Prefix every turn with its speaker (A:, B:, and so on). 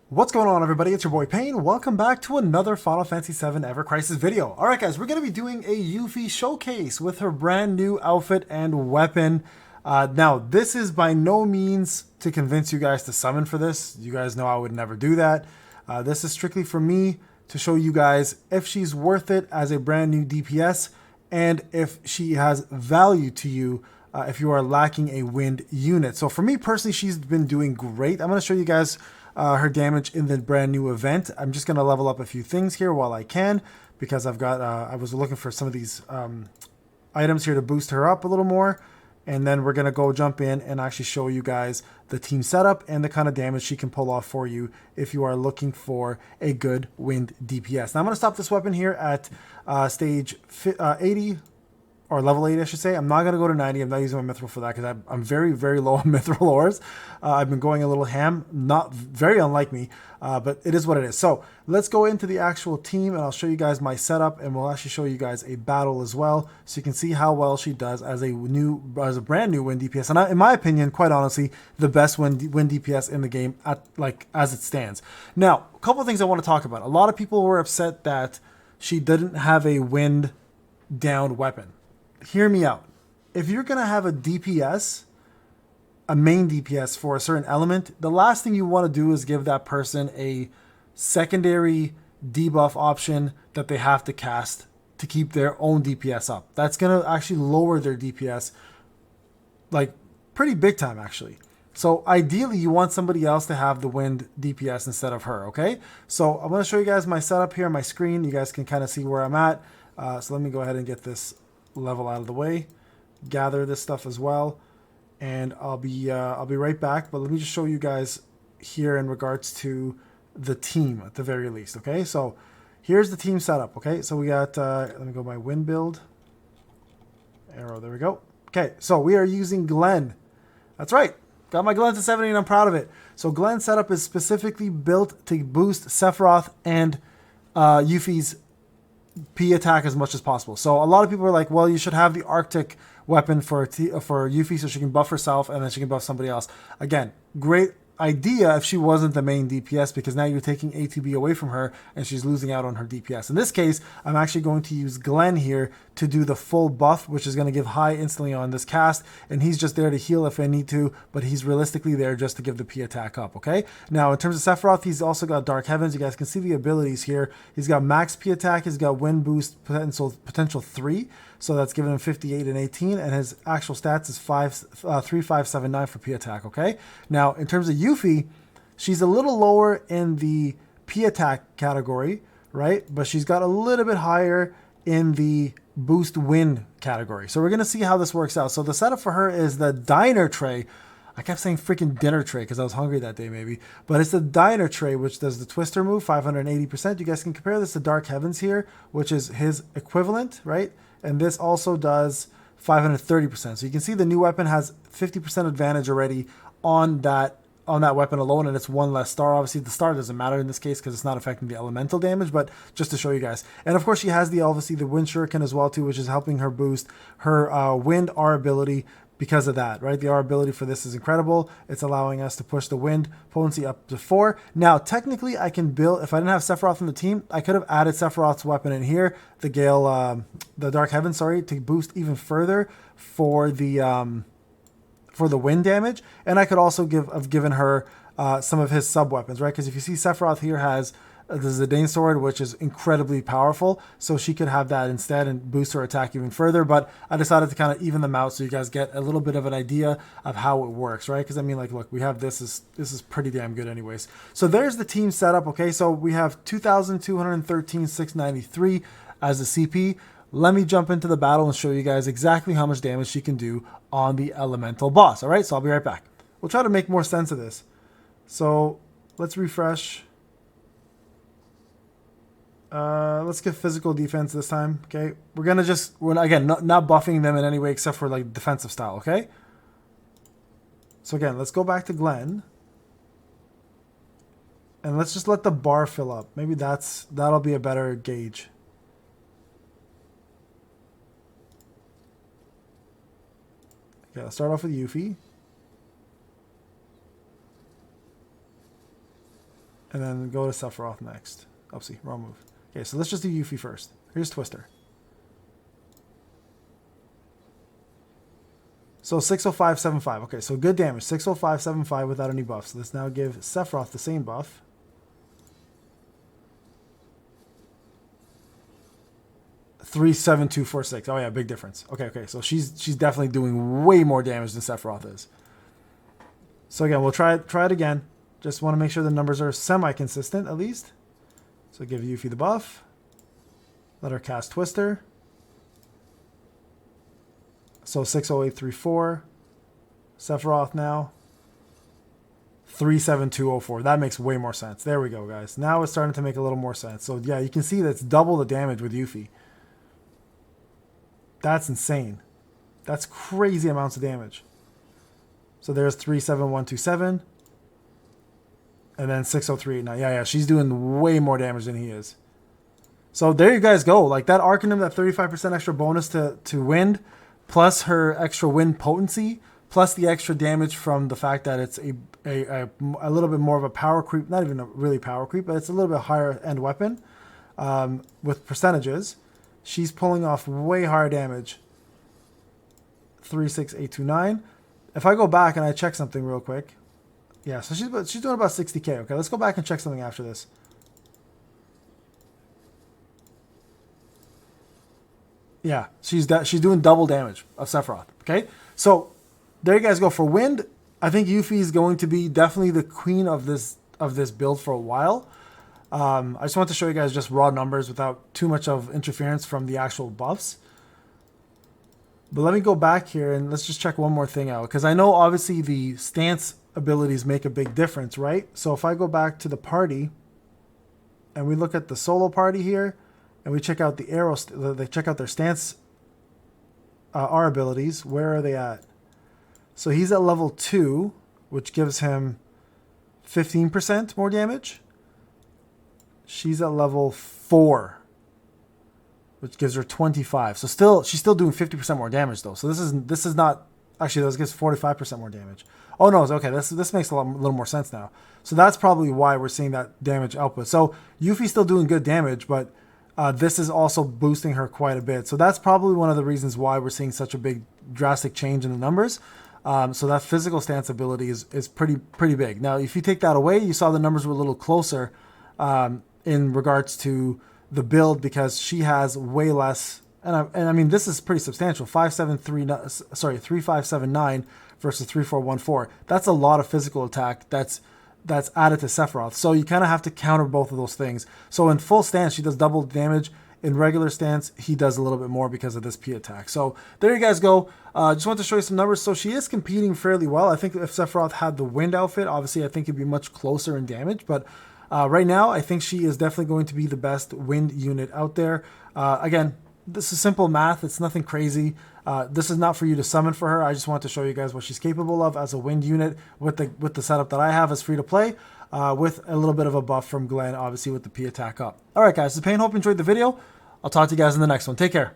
A: What's going on, everybody? It's your boy Payne. Welcome back to another Final Fantasy VII Evercrisis video. Alright guys, we're going to be doing a Yuffie showcase with her brand new outfit and weapon. Now, this is by no means to convince you guys to summon for this. You guys know I would never do that. This is strictly for me to show you guys if she's worth it as a brand new DPS and if she has value to you if you are lacking a wind unit. So for me personally, she's been doing great. I'm going to show you guys her damage in the brand new event. I'm just going to level up a few things here while I can, because I've got I was looking for some of these items here to boost her up a little more, and then we're going to go jump in and actually show you guys the team setup and the kind of damage she can pull off for you if you are looking for a good wind DPS. Now I'm going to stop this weapon here at stage 80, or level 8, I should say. I'm not going to go to 90. I'm not using my mithril for that because I'm very, very low on mithril ores. I've been going a little ham, not very unlike me, but it is what it is. So let's go into the actual team and I'll show you guys my setup, and we'll actually show you guys a battle as well, so you can see how well she does as a brand new wind DPS. And in my opinion, quite honestly, the best wind DPS in the game as it stands. Now, a couple of things I want to talk about. A lot of people were upset that she didn't have a wind down weapon. Hear me out. If you're going to have a DPS, a main DPS for a certain element, the last thing you want to do is give that person a secondary debuff option that they have to cast to keep their own DPS up. That's going to actually lower their DPS like pretty big time, actually. So ideally, you want somebody else to have the wind DPS instead of her, okay? So I'm going to show you guys my setup here on my screen. You guys can kind of see where I'm at. So let me go ahead and get this level out of the way, gather this stuff as well, and I'll be right back. But let me just show you guys here in regards to the team at the very least. Okay, so here's the team setup. Okay, so we got let me go my wind build arrow, there we go. Okay, so we are using Glenn. That's right, got my Glenn to 70 and I'm proud of it. So Glenn's setup is specifically built to boost Sephiroth and Yuffie's P attack as much as possible. So a lot of people are like, well, you should have the Arctic weapon for Yuffie so she can buff herself and then she can buff somebody else. Again, great idea if she wasn't the main DPS, because now you're taking ATB away from her and she's losing out on her DPS. In this case, I'm actually going to use Glenn here to do the full buff, which is going to give high instantly on this cast, and he's just there to heal if I need to, but he's realistically there just to give the P attack up, okay? Now, in terms of Sephiroth, he's also got Dark Heavens. You guys can see the abilities here. He's got max P attack, he's got wind boost potential 3, so that's giving him 58 and 18, and his actual stats is 3579 for P attack, okay? Now, in terms of Yuffie, she's a little lower in the P attack category, right? But she's got a little bit higher in the boost win category. So we're going to see how this works out. So the setup for her is the diner tray. I kept saying freaking dinner tray because I was hungry that day maybe. But it's the diner tray, which does the twister move, 580%. You guys can compare this to Dark Heavens here, which is his equivalent, right? And this also does 530%. So you can see the new weapon has 50% advantage already on that weapon alone, and it's one less star. Obviously, the star doesn't matter in this case because it's not affecting the elemental damage, but just to show you guys. And of course, she has the wind shuriken as well too, which is helping her boost her wind R ability because of that, right? The R ability for this is incredible. It's allowing us to push the wind potency up to 4. Now, technically, I can build, if I didn't have Sephiroth in the team, I could have added Sephiroth's weapon in here, the the Dark Heaven, sorry, to boost even further for the wind damage, and I could also have given her some of his sub weapons, right? Because if you see, Sephiroth here has the Zidane sword, which is incredibly powerful, so she could have that instead and boost her attack even further. But I decided to kind of even them out so you guys get a little bit of an idea of how it works, right? Because I mean, like, look, we have this is pretty damn good, anyways. So there's the team setup. Okay, so we have 2,213 693 as the CP. Let me jump into the battle and show you guys exactly how much damage she can do on the elemental boss. All right, so I'll be right back. We'll try to make more sense of this. So let's refresh. Let's get physical defense this time. Okay, we're again not buffing them in any way except for like defensive style. Okay, so again, let's go back to Glenn and let's just let the bar fill up. Maybe that'll be a better gauge. Okay, let's start off with Yuffie. And then go to Sephiroth next. Oopsie, wrong move. Okay, so let's just do Yuffie first. Here's Twister. So 60575. Okay, so good damage. 60575 without any buffs. Let's now give Sephiroth the same buff. Three, 7, 2, 4, 6. Oh yeah, big difference. Okay. So she's definitely doing way more damage than Sephiroth is. So again, we'll try it again. Just want to make sure the numbers are semi-consistent at least. So give Yuffie the buff. Let her cast Twister. So 60834. Sephiroth now. 37204. That makes way more sense. There we go, guys. Now it's starting to make a little more sense. So yeah, you can see that's double the damage with Yuffie. That's insane. That's crazy amounts of damage. So there's 37127. And then 60389. Yeah, she's doing way more damage than he is. So there you guys go. Like that Arcanum, that 35% extra bonus to wind, plus her extra wind potency, plus the extra damage from the fact that it's a little bit more of a power creep, not even a really power creep, but it's a little bit higher end weapon with percentages. She's pulling off way higher damage. 36829. If I go back and I check something real quick, yeah, so she's doing about 60k. Okay, let's go back and check something after this. Yeah, she's doing double damage of Sephiroth. Okay, so there you guys go. For wind, I think Yuffie is going to be definitely the queen of this build for a while. I just want to show you guys just raw numbers without too much of interference from the actual buffs. But let me go back here and let's just check one more thing out, because I know obviously the stance abilities make a big difference, right? So if I go back to the party and we look at the solo party here and we check out the arrow, they check out their stance R abilities, where are they at? So he's at level 2, which gives him 15% more damage. She's at level 4, which gives her 25. So she's still doing 50% more damage though. So this is not actually, this gives 45% more damage. Oh no, okay, this makes a little more sense now. So that's probably why we're seeing that damage output. So Yuffie's still doing good damage, but this is also boosting her quite a bit. So that's probably one of the reasons why we're seeing such a big drastic change in the numbers. So that physical stance ability is pretty big. Now, if you take that away, you saw the numbers were a little closer in regards to the build, because she has way less, and I mean this is pretty substantial. 3579 versus 3414. That's a lot of physical attack that's added to Sephiroth. So you kind of have to counter both of those things. So in full stance, she does double damage. In regular stance, he does a little bit more because of this P attack. So there you guys go. Just want to show you some numbers. So she is competing fairly well. I think if Sephiroth had the wind outfit, obviously I think it'd be much closer in damage. But right now, I think she is definitely going to be the best wind unit out there. Again, this is simple math. It's nothing crazy. This is not for you to summon for her. I just want to show you guys what she's capable of as a wind unit with the setup that I have as free to play. With a little bit of a buff from Glenn, obviously with the P attack up. All right, guys, this is Payne. Hope you enjoyed the video. I'll talk to you guys in the next one. Take care.